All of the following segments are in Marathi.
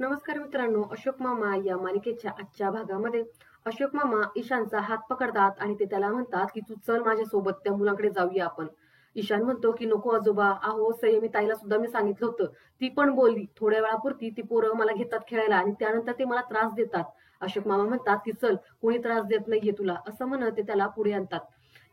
नमस्कार मित्रांनो, अशोक मामा या मालिकेच्या आजच्या भागामध्ये अशोक मामा ईशानचा हात पकडतात आणि ते त्याला म्हणतात की तू चल माझ्यासोबत त्या मुलाकडे जाऊया आपण. ईशान म्हणतो की नको आजोबा, अहो संयमी ताईला सुद्धा मी सांगितलं होतं, ती पण बोलली थोड्या वेळापुरती ती पोरं मला घेतात खेळायला आणि त्यानंतर ते मला त्रास देतात. अशोक मामा म्हणतात की चल, कोणी त्रास देत नाहीये तुला, असं म्हणत ते त्याला पुढे आणतात.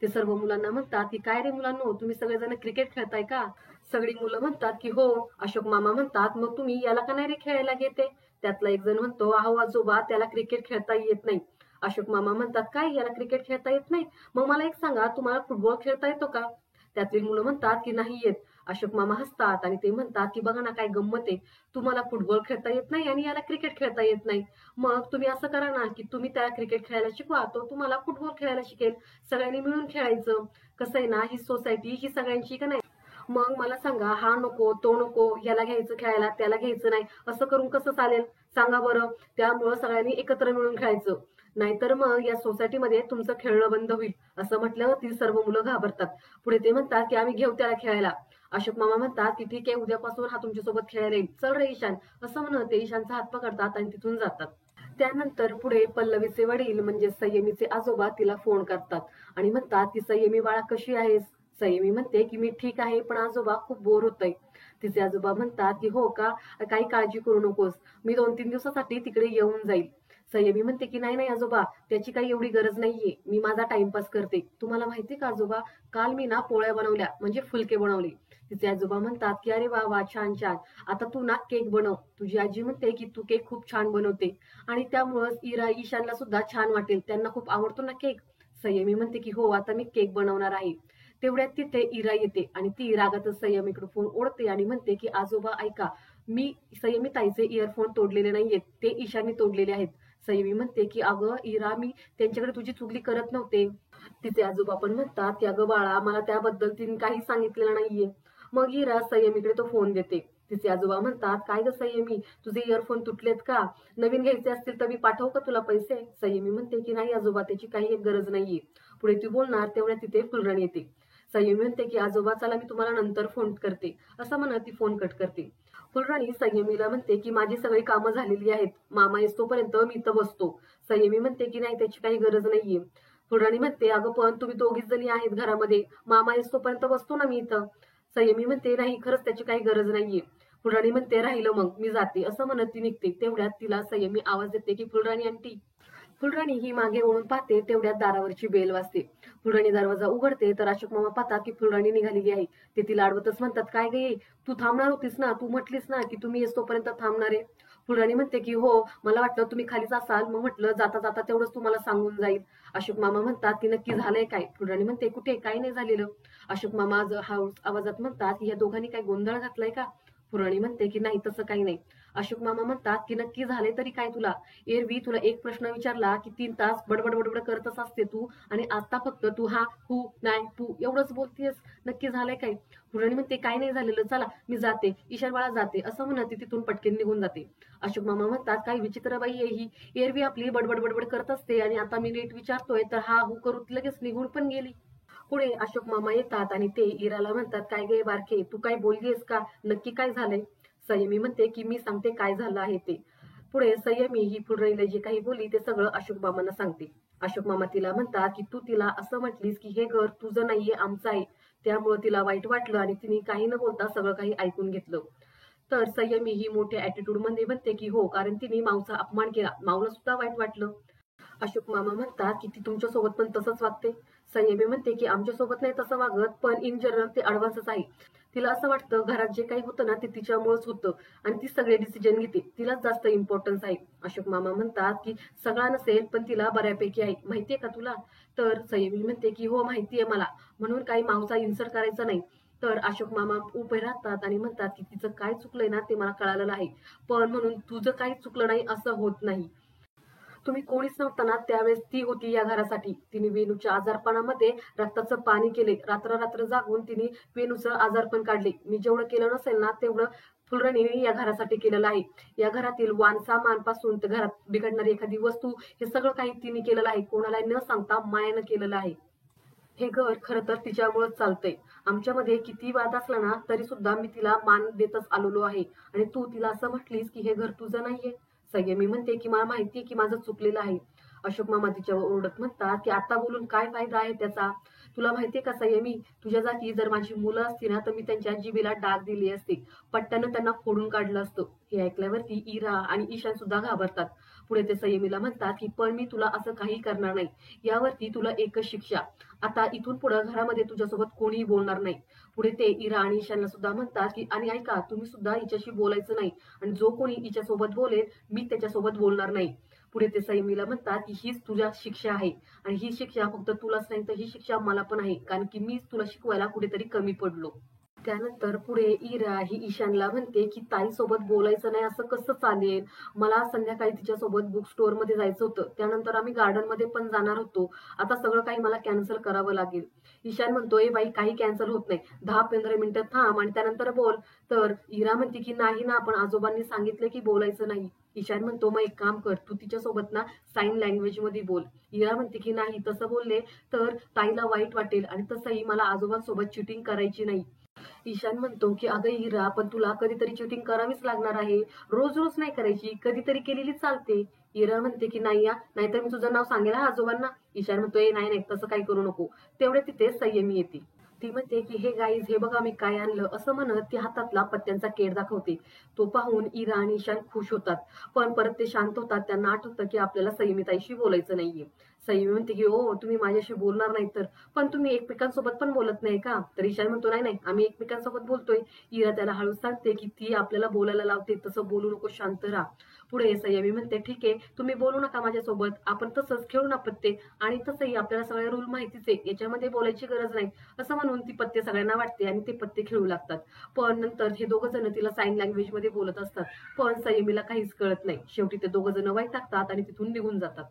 ते सर्व मुलांना म्हणतात की काय रे मुलांनो, तुम्ही सगळेजण क्रिकेट खेळताय का? सगळी मुलं म्हणतात की हो. अशोक मामा म्हणतात मग तुम्ही याला का नाही रे खेळायला घेते? त्यातला एक जण म्हणतो अहो आजोबा, त्याला क्रिकेट खेळता येत नाही. अशोक मामा म्हणतात काय, याला क्रिकेट खेळता येत नाही? मग मला एक सांगा, तुम्हाला फुटबॉल खेळता येतो का? त्यातली मुलं म्हणतात की नाही येत. अशोक मामा हसतात आणि ते म्हणतात की बघा ना काय गंमत आहे, तुम्हाला फुटबॉल खेळता येत नाही आणि याला क्रिकेट खेळता येत नाही. मग तुम्ही असं करा ना की तुम्ही त्याला क्रिकेट खेळायला शिकवा, तो तुम्हाला फुटबॉल खेळायला शिकेल. सगळ्यांनी मिळून खेळायचं. कसं आहे ना, ही सोसायटी ही सगळ्यांची का नाही. मग मला सांगा, हा नको तो नको, ह्याला घ्यायचं खेळायला त्याला घ्यायचं नाही, असं करून कसं चालेल सांगा बरं? त्यामुळं सगळ्यांनी एकत्र मिळून खेळायचं, नाहीतर मग या सोसायटीमध्ये तुमचं खेळणं बंद होईल. असं म्हटल्यावरती सर्व मुलं घाबरतात. पुढे ते म्हणतात की आम्ही घेऊ त्याला खेळायला. अशोक मामा म्हणतात की ठीक आहे, उद्यापासून हा तुमच्यासोबत खेळायला येईल, चल रे ईशान. असं म्हणत ते ईशानचा हात पकडतात आणि तिथून जातात. त्यानंतर पुढे पल्लवीचे वडील म्हणजे संयमीचे आजोबा तिला फोन करतात आणि म्हणतात की संयमी बाळा कशी आहेस? संयमी म्हणते की मी ठीक आहे, पण आजोबा खूप बोर होतंय. तिचे आजोबा म्हणतात की हो का, काही काळजी करू नकोस, मी 2-3 दिवसासाठी तिकडे येऊन जाईल. संयमी म्हणते की नाही नाही आजोबा, त्याची काही एवढी गरज नाहीये, मी माझा टाइमपास करते. तुम्हाला माहिती का आजोबा, काल मी ना पोळ्या बनवल्या म्हणजे फुलके बनवले. तिचे आजोबा म्हणतात की अरे वा वा, छान छान. आता तू ना केक बनव, तुझी आजी म्हणते की तू केक खूप छान बनवते आणि त्यामुळं ईशानला सुद्धा छान वाटेल, त्यांना खूप आवडतो ना केक. संयमी म्हणते की हो, आता मी केक बनवणार आहे. तेवढ्यात तिथे इरा येते आणि ती रागातच संयमीकडे फोन ओढते आणि म्हणते की आजोबा ऐका, मी संयमी ताईचे इयरफोन तोडलेले नाहीयेत, ते ईशानने तोडलेले आहेत. संयमी म्हणते की अगं इरा, मी त्यांच्याकडे तुझी चुगली करत नव्हते. तिचे आजोबा पण म्हणतात की अगं बाळा, मला त्याबद्दल तिने काही सांगितलेलं नाहीये. मग इरा संयमीकडे तो फोन देते. तिचे आजोबा म्हणतात काय ग संयमी, तुझे इयरफोन तुटलेत का? नवीन घ्यायचे असतील तर मी पाठवू का तुला पैसे? संयमी म्हणते की नाही आजोबा, त्याची काही एक गरज नाहीये. पुढे ती बोलणार तेवढ्या तिथे फुलराणी येते. संयमी म्हणते की आजोबा चला, मी तुम्हाला नंतर फोन करते. असं म्हणत ती फोन कट करते. फुलराणी संयमीला म्हणते की माझी सगळी कामं झालेली आहेत, मामा येतोपर्यंत मी इथं बसतो. संयमी म्हणते की नाही, त्याची काही गरज नाहीये. फुलराणी म्हणते अगं पण तुम्ही दोघीच जणी आहेत घरामध्ये, मामा येतोपर्यंत बसतो ना मी इथं. संयमी म्हणते नाही, खरंच त्याची काही गरज नाहीये. फुलराणी म्हणते राहिलं मग मी जाते. असं म्हणत ती निघते. तेवढ्यात तिला संयमी आवाज देते की फुलराणी आंटी. फुलराणी ही मागे वळून पाहते, तेवढ्यात दारावरची बेल वाजते. फुलराणी दरवाजा उघडते तर अशोक मामा पाहतात की फुलराणी निघालेली आहे. ते तिला अडवतच म्हणतात काय गे, तू थांबणार होतीस ना, तू म्हटलीस ना की तुम्ही येतोपर्यंत थांबणार आहे. फुलराणी म्हणते की हो, मला वाटलं तुम्ही खालीच असाल, मग म्हटलं जाता जाता तेवढंच तुम्हाला सांगून जाईल. अशोक मामा म्हणतात की नक्की झालंय काय? फुलराणी म्हणते कुठे, काही नाही झालेलं. अशोक मामा आवाजात म्हणतात की या दोघांनी काय गोंधळ घातलाय का? फुलराणी म्हणते की नाही, तसं काही नाही. अशोक मामा म्हणतात की नक्की झाले तरी काय तुला? एरवी तुला एक प्रश्न विचारला की 3 तास बडबड बडबड करतच असते तू, आणि आता फक्त तू हा हू नाही पू एवढंच बोलतेस. नक्की झालंय काय? फुलराणी म्हणते काय नाही झालेलं, चला मी जाते, ईशान बाळा जाते. असं म्हणत ती तिथून पटकन निघून जाते. अशोक मामा म्हणतात काय विचित्र बाई आहे ही, एरवी आपली बडबड बडबड करत असते आणि आता मी नीट विचारतोय तर हा हू करून लगेच निघून पण गेली. पुढे अशोक मामा येतात आणि ते इराला म्हणतात काय गे बारके, तू काय बोललीस का? नक्की काय झालंय? संयमी म्हणते की मी सांगते काय झालं आहे ते. पुढे संयमी ही फुलराणीला जे काही बोलली ते सगळं अशोक मामांना सांगते. अशोक मामा तिला म्हणतात की तू तिला असं म्हटलीस की हे घर तुझं नाहीये, आमचं आहे. त्यामुळे तिला वाईट वाटलं आणि तिने काही न बोलता सगळं काही ऐकून घेतलं. तर संयमी ही मोठ्या ऍटिट्यूड मध्ये म्हणते की हो, कारण तिने माऊचा अपमान केला, माऊला सुद्धा वाईट वाटलं. अशोक मामा म्हणतात की ती तुमच्यासोबत पण तसंच वागते. संयमी म्हणते की आमच्यासोबत नाही तसं वागत, पण इन जनरल ते ऍडव्हान्सच आहे. तिला असं वाटतं घरात जे काही होतं ना ते तिच्यामुळेच होतं आणि ती सगळे डिसिजन घेते, तिलाच जास्त इम्पॉर्टन्स आहे. अशोक मामा म्हणतात की सगळा नसेल पण तिला बऱ्यापैकी आहे, माहितीये का तुला? तर संयमी म्हणते की हो माहितीये मला, म्हणून काही मावसा इन्सर्ट करायचा नाही. तर अशोक मामा उभे राहतात आणि म्हणतात की तिचं काय चुकलंय ना ते मला कळालं आहे, पण म्हणून तुझं काही चुकलं नाही असं होत नाही. तुम्ही कोणीच नव्हता ना त्यावेळेस ती होती या घरासाठी. तिने वेणूच्या आजारपणामध्ये रक्ताचं पाणी केले, रात्र रात्र जागून तिने वेणूचं आजारपण काढले. मी जेवढं केलं नसेल ना तेवढं फुलराणीने या घरासाठी केलेलं आहे. या घरातील वाण सामानपासून तर घरात बिघडणारी एखादी वस्तू, हे सगळं काही तिने केलेलं आहे, कोणाला न सांगता मायानं केलेलं आहे. हे घर खरं तर तिच्यामुळेच चालतंय. आमच्यामध्ये किती वाद असला ना तरी सुद्धा मी तिला मान देतच आलेलो आहे. आणि तू तिला असं म्हटलीस की हे घर तुझं नाहीये. संयमी म्हणते की मला माहितीये की माझं चुकलेलं आहे. अशोक मामा तिच्यावर ओरडत म्हणतात की आता बोलून काय फायदा आहे त्याचा. तुला माहितीये का संयमी, तुझ्या जागी जर माझी मुलं असती ना तर मी त्यांच्या जिभेला डाग दिली असते. पट्ट्यानं त्यांना फोडून काढलं असतं. हे ऐकल्यावरती इरा आणि ईशान सुद्धा घाबरतात. पुढे ते संयमीला म्हणतात की पण मी तुला असं काही करणार नाही. यावरती तुला एकच शिक्षा. आता इथून पुढे घरामध्ये तुझ्यासोबत कोणीही बोलणार नाही. पुढे ते इरा आणि ईशानला सुद्धा म्हणतात की आणि ऐका, तुम्ही सुद्धा हिच्याशी बोलायचं नाही. आणि जो कोणी हिच्यासोबत बोलेल मी त्याच्यासोबत बोलणार नाही. पुढे ते सैमीला म्हणतात की हीच तुझ्या शिक्षा आहे. आणि ही शिक्षा फक्त तुलाच नाही तर ही शिक्षा मला पण आहे, कारण की मीच तुला शिकवायला कुठेतरी कमी पडलो. त्यानंतर पुढे इरा ही ईशानला म्हणते की ताई सोबत बोलायचं नाही असं कसं चालेल. मला संध्याकाळी तिच्यासोबत बुक स्टोअर मध्ये जायचं होतं. त्यानंतर आम्ही गार्डन मध्ये पण जाणार होतो. आता सगळं काही मला कॅन्सल करावं लागेल. ईशान म्हणतोय बाई काही कॅन्सल होत नाही. 10-15 मिनिटं थांब आणि त्यानंतर बोल. तर इरा म्हणते की नाही ना, पण आजोबांनी सांगितलं की बोलायचं नाही. ईशान म्हणतो मग एक काम कर, तू तिच्यासोबत ना साईन लँग्वेज मध्ये बोल. इरा म्हणते की नाही, तसं बोलले तर ताईला वाईट वाटेल आणि तसंही मला आजोबांसोबत चिटिंग करायची नाही. ईशान म्हणतो की अगं इरा, पण तुला कधीतरी चिटिंग करावीच लागणार आहे. रोज रोज नाही करायची, कधीतरी केलेली चालते. इरा म्हणते की नाही या, नाहीतर मी तुझं नाव सांगेल हा आजोबांना. ईशान म्हणतोय नाही नाही, तसं काही करू नको. तेवढे तिथे संयमी येते. ती म्हणते की हे गाईज, हे बघा मी काय आणलं, असं म्हणत ती हातातला पत्त्यांचा केड दाखवते. तो पाहून इरा आणि ईशान खुश होतात. पण परत ते शांत होतात. त्यांना आठवतं की आपल्याला संयमिताईशी बोलायचं नाहीये. संयमी म्हणते की हो, तुम्ही माझ्याशी बोलणार नाही तर, पण तुम्ही एकमेकांसोबत पण बोलत नाही का. तर ईशान म्हणतो नाही नाही, आम्ही एकमेकांसोबत बोलतोय. इरा त्याला हळूच सांगते की ती आपल्याला बोलायला लावते, तसं बोलू नको, शांत राहा. पुढे संयमी म्हणते ठीक आहे, तुम्ही बोलू नका माझ्यासोबत, आपण तसंच खेळू ना पत्ते. आणि तसंही आपल्याला सगळे रूल माहितीच आहे, याच्यामध्ये बोलायची गरज नाही. असं म्हणून ती पत्ते सगळ्यांना वाटते आणि ते पत्ते खेळू लागतात. पण नंतर हे दोघं जण तिला साईन लँग्वेज मध्ये बोलत असतात. पण संयमीला काहीच कळत नाही. शेवटी ते दोघं जण वैतागतात आणि तिथून निघून जातात.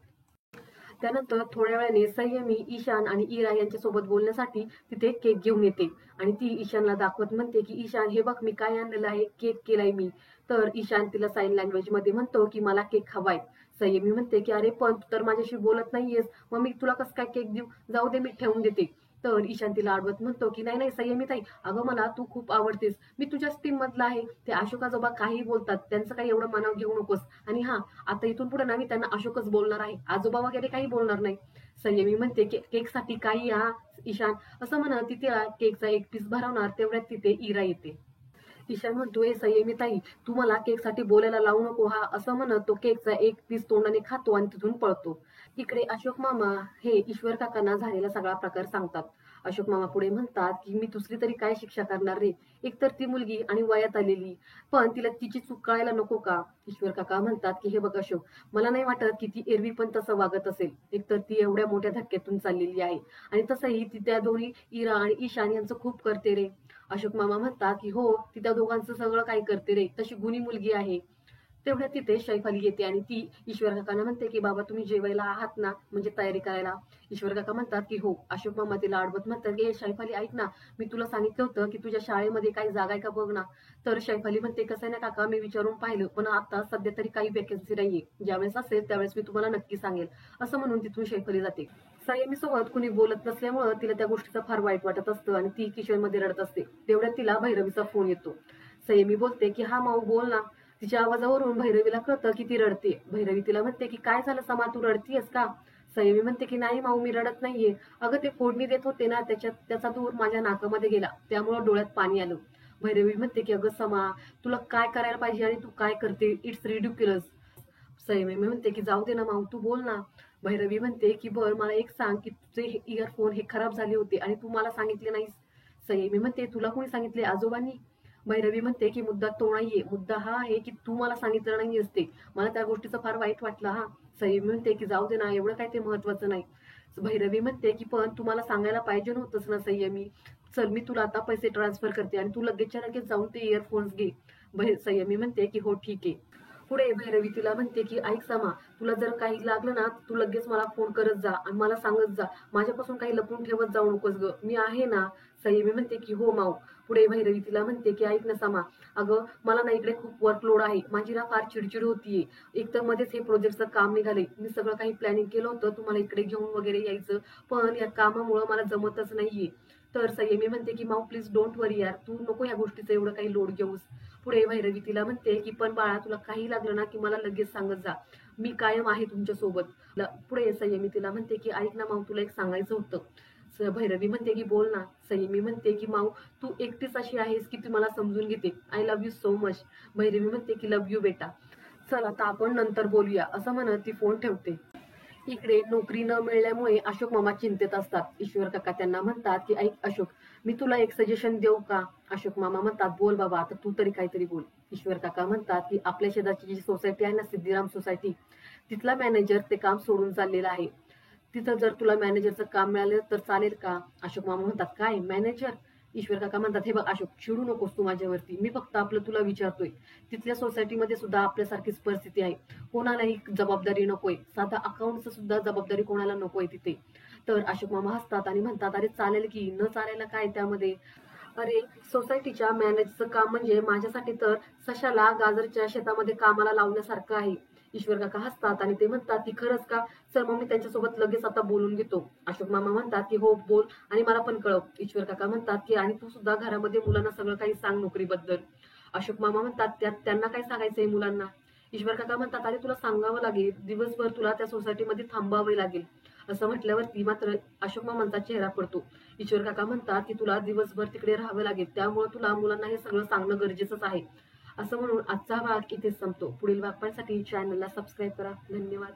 त्यानंतर थोड्या वेळाने संयमी ईशान आणि इरा यांच्यासोबत बोलण्यासाठी तिथे केक घेऊन येते. आणि ती ईशानला दाखवत म्हणते की ईशान हे बघ मी काय आणलेलं आहे, केक केलाय मी. तर ईशान तिला साईन लँग्वेज मध्ये म्हणतो की मला केक हवाय. संयमी म्हणते की अरे पण तू तर माझ्याशी बोलत नाहीयेस, मग मी तुला कसं काय केक देऊ, जाऊ दे मी ठेवून देते. तर ईशान तिला आडवत म्हणतो की नाही नाही संयमी ताई, अगं मला तू खूप आवडतेस, मी तुझ्याच टीम मधला आहे. ते अशोक आजोबा काही बोलतात त्यांचं काही एवढं मनावर घेऊ नकोस. आणि हा, आता इथून पुढे ना मी त्यांना अशोकच बोलणार आहे, आजोबा वगैरे काही बोलणार नाही. संयमी म्हणते केक साठी काही हा ईशान, असं म्हणत तिथे केकचा एक पीस भरवणार तेवढ्यात तिथे इरा येते. ईशान म्हणतोय संयमी ताई, तू मला केक साठी बोलायला लावू नको हा, असं म्हणत तो केकचा एक पीस तोंडाने खातो आणि तिथून पळतो. इकडे अशोक मामा हे ईश्वर काकांना झालेला सगळा प्रकार सांगतात. अशोक मामा पुढे म्हणतात की मी दुसरी तरी काय शिक्षा करणार रे, एकतर ती मुलगी आणि वयात आलेली, पण तिला तिची चूक कळायला नको का. ईश्वर काका म्हणतात की हे बघ अशोक, मला नाही वाटत की ती एरवी पण तसं वागत असेल, एकतर ती एवढ्या मोठ्या धक्क्यातून चाललेली आहे. आणि तसंही ती त्या दोन्ही इरा आणि ईशान यांचं खूप करते रे. अशोक मामा म्हणतात की हो, ती त्या दोघांचं सगळं काही करते रे, तशी गुणी मुलगी आहे. तेवढ्यात तिथे शैफाली येते आणि ती ईश्वर काकांना म्हणते की बाबा तुम्ही जेवायला आहात ना, म्हणजे तयारी करायला. ईश्वर काका म्हणतात की हो. अशोक मामा तिला आडवत म्हणतात की शैफाली ऐक ना, मी तुला सांगितलं होतं की तुझ्या शाळेमध्ये काही जागा आहे का बघ ना. तर शैफाली म्हणते कसं आहे ना काका, मी विचारून पाहिलं पण आता सध्या तरी काही वेकन्सी नाहीये, ज्यावेळेस असेल त्यावेळेस मी तुम्हाला नक्की सांगेल. असं म्हणून तिथून शैफाली जाते. संयमी सोबत कुणी बोलत नसल्यामुळे तिला त्या गोष्टीचं फार वाईट वाटत असतं आणि ती किचन मध्ये रडत असते. तेवढ्यात तिला भैरवीचा फोन येतो. संयमी बोलते की हा माऊ बोल ना. तिच्या आवाजावरून भैरवीला कळतं की ती रडते. भैरवी तिला म्हणते की काय झालं समा, तू रडतीयस का. संयमी म्हणते की नाही माऊ, मी रडत नाहीये. अगं ते फोडणी देत होते ना, त्याचा धूर माझ्या नाकामध्ये गेला, त्यामुळे डोळ्यात पाणी आलं. भैरवी म्हणते की अगं समा, तुला काय करायला पाहिजे आणि तू काय करते, इट्स रिड्युक्युलस. संयमी म्हणते की जाऊ दे ना माऊ, तू बोल ना. भैरवी म्हणते की बर मला एक सांग की तुझे इयरफोन हे खराब झाले होते आणि तू मला सांगितले नाहीस. संयमी म्हणते तुला कोणी सांगितले, आजोबांनी. भैरवी म्हणते की मुद्दा तो नाहीये, मुद्दा हा आहे की तू मला सांगितलं नाही असते, मला त्या गोष्टीचं फार वाईट वाटलं हा. संयमी म्हणते की जाऊ दे ना, एवढं काय ते महत्वाचं नाही. भैरवी म्हणते की पण तुम्हाला सांगायला पाहिजे नव्हतंच ना संयमी. चल मी तुला आता पैसे ट्रान्सफर करते आणि तू लगेचच्या लगेच जाऊन ते इयरफोन्स घे. संयमी म्हणते की हो ठीक आहे. पुढे भैरवी तिला म्हणते की ऐक सामा, तुला जर काही लागलं ना तू लगेच मला फोन करत जा आणि मला सांगत जा, माझ्यापासून काही लपून ठेवत जाऊ नकोस ग, मी आहे ना. संयमी म्हणते की हो माऊ. पुढे भैरवी तिला म्हणते की ऐक ना सामा, अगं मला ना इकडे खूप वर्कलोड आहे, माझी ना फार चिडचिड होतीये. एक तर मध्येच हे प्रोजेक्टचं काम निघाले, मी सगळं काही प्लॅनिंग केलं होतं तुम्हाला इकडे घेऊन वगैरे यायचं, पण या कामामुळे मला जमतच नाहीये. तर संयमी म्हणते की माऊ प्लीज डोंट वरी यार, तू नको या गोष्टीचं एवढं काही लोड घेऊस. पुढे भैरवी तिला म्हणते की पण बाळा तुला काही लागलं ना की मला लगेच सांगत जा, मी कायम आहे तुमच्या सोबत. पुढे संयमी तिला म्हणते की ऐक ना माऊ, तुला एक सांगायचं होतं. भैरवी म्हणते की बोल ना. संयमी म्हणते की माऊ, तू एकटीच अशी आहेस की ती मला समजून घेते, I love you so much. Bhairavi म्हणते की लव्ह यू बेटा, चल आता आपण नंतर बोलूया, असं म्हणत ती फोन ठेवते. इकडे नोकरी न मिळाल्यामुळे अशोक मामा चिंतेत असतात. ईश्वर काका त्यांना म्हणतात की ऐक अशोक, मी तुला एक सजेशन देऊ का. अशोक मामा म्हणतात बोल बाबा, आता तू तरी काहीतरी बोल. ईश्वर काका म्हणतात की आपल्या शेजारची जी सोसायटी आहे ना, सिद्धिराम सोसायटी, तिथला मॅनेजर ते काम सोडून चाललेला आहे. तिथं जर तुला मॅनेजरचं काम मिळालं तर चालेल का. अशोक मामा म्हणतात काय मॅनेजर. ईश्वर काका म्हणतात हे बघ अशोक, चिडू नकोस तू माझ्यावरती, मी फक्त आपलं तुला विचारतोय. तिथल्या सोसायटीमध्ये सुद्धा आपल्यासारखीच परिस्थिती आहे, कोणालाही जबाबदारी नकोय, साधा अकाउंटचं सुद्धा जबाबदारी कोणाला नकोय तिथे. तर अशोक मामा हसतात आणि म्हणतात अरे चालेल की, न चालायला काय त्यामध्ये. अरे सोसायटीच्या मॅनेजचं काम म्हणजे माझ्यासाठी तर सशाला गाजरच्या शेतामध्ये कामाला लावण्यासारखं आहे. ईश्वर काका हसतात आणि ते म्हणतात की खरंच का, सर मग मी त्यांच्यासोबत लगेच आता बोलून घेतो. अशोक मामा म्हणतात की हो बोल आणि मला पण कळव. ईश्वर काका म्हणतात की आणि तू सुद्धा घरामध्ये मुलांना सगळं काही सांग नोकरीबद्दल. अशोक मामा म्हणतात त्यात त्यांना काय सांगायचंय मुलांना. ईश्वर काका म्हणतात अरे तुला सांगावं लागेल, दिवसभर तुला त्या सोसायटीमध्ये थांबावे लागेल. असं म्हटल्यावरती मात्र अशोक मामांचा चेहरा पडतो. ईश्वर काका म्हणतात की तुला दिवसभर तिकडे राहावं लागेल, त्यामुळे तुला मुलांना हे सगळं सांगणं गरजेचंच आहे. असं म्हणून आजचा भाग इथेच संपतो. पुढील भाग पाहण्यासाठी चॅनलला सबस्क्राईब करा. धन्यवाद.